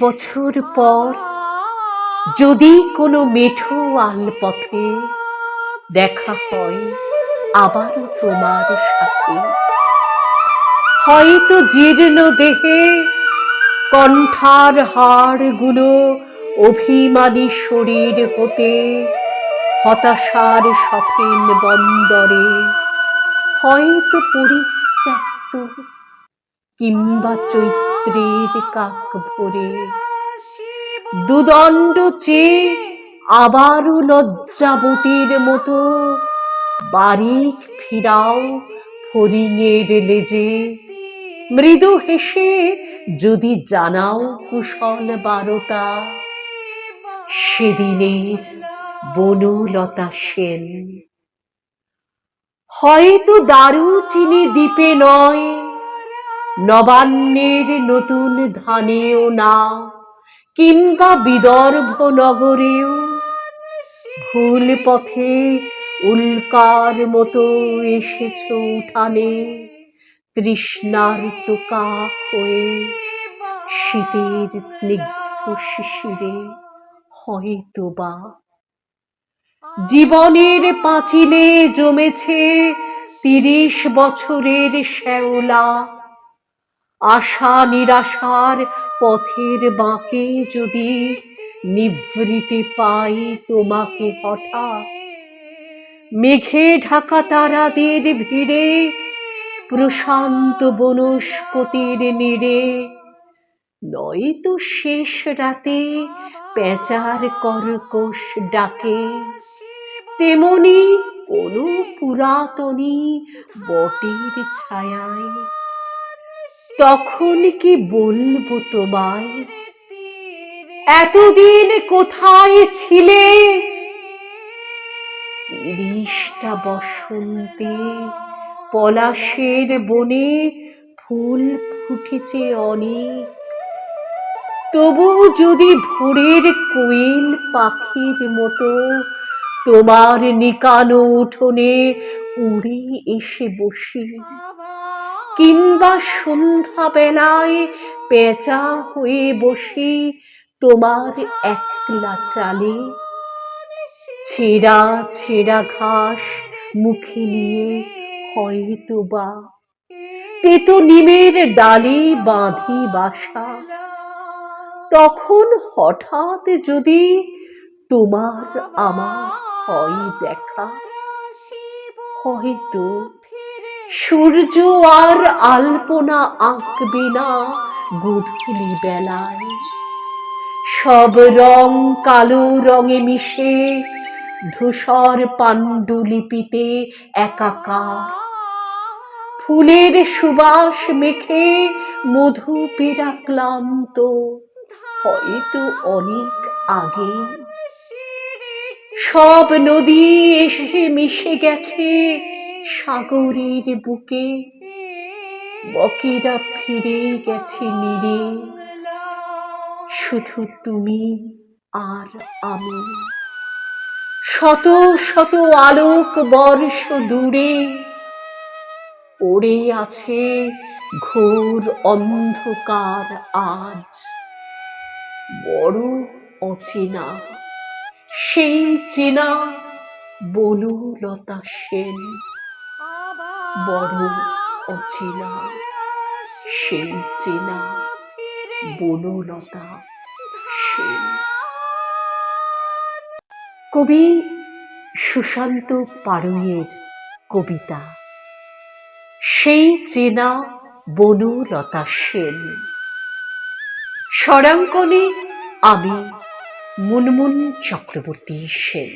বছর পর যদি কোনো মেঠো আলপথে দেখা হয় আবারও তোমার সাথে, হয়তো জীর্ণ দেহে কণ্ঠার হাড়গুলো অভিমানী শরীর হতে হতাশার সফেন বন্দরে, হয়তো পরিত্যক্ত কিংবা চৈত্রের কাক ভরে দুদণ্ড চেয়ে আবারও লজ্জাবতীর মতো বারিক ফিরাও ফড়িংয়ের লেজে, মৃদু হেসে যদি জানাও কুশল বারতা সেদিনের বনলতা সেন। হয়তো দারুচিনি দ্বীপে নয়, নবান্নের নতুন ধানেও না, কিংবা বিদর্ভ নগরেও ভুল পথে উল্কার মতো এসেছ উঠানে তৃষ্ণার টোকা হয়ে শীতের স্নিগ্ধ শিশিরে। হয়তো বা জীবনের পাঁচিলে জমেছে ৩০ বছরের শ্যাওলা, আশা নিরাশার পথের বাঁকে যদি নিভৃতে পাই তোমাকে হঠাৎ, মেঘে ঢাকা তারাদের ভিড়ে প্রশান্ত বনস্পতির নীড়ে, নয়তো শেষ রাতে পেঁচার কর্কশ ডাকে তেমনি কোনো পুরাতনী বটের ছায়ায়। তখন কি বলবো তোমায়, এতদিন কোথায় ছিলে? ৩০টা বসন্তে পলাশের বনে ফুল ফুটেছে অনেক, তবু যদি ভোরের কোয়েল পাখির মতো তোমার নিকানো উঠোনে উড়ে এসে বসি, কিংবা সন্ধ্যা বেলায় পেঁচা হয়ে বসি তোমার একলা চালে, ছেঁড়া ছেঁড়া ঘাস মুখে নিয়ে হয়তো বা তেতো নিমের ডালে বাঁধি বাসা, তখন হঠাৎ যদি তোমার আমার হয় দেখা, হয়তো সূর্য আর আলপনা আঁকবে না গধূলি বেলায়, সব রং কালো রঙে মিশে ধূসর পাণ্ডুলিপিতে একাকার, ফুলের সুবাস মেখে মধু পেরা ক্লান্ত হয়তো অনেক আগে, সব নদী এসে মিশে গেছে সাগরের বুকে, বকেরা ফিরে গেছে নীড়ে, শুধু তুমি আর আমি, শত শত আলোক বর্ষ দূরে পড়ে আছে ঘোর অন্ধকার আজ, বড় অচেনা সেই চেনা বনলতা সেন, বড় অচেনা সেই চেনা বনলতা সেন। কবি সুশান্ত পাড়ুইয়ের কবিতা সেই চেনা বনলতা সেন। স্বরাঙ্কনে আমি মুনমুন চক্রবর্তী সেন।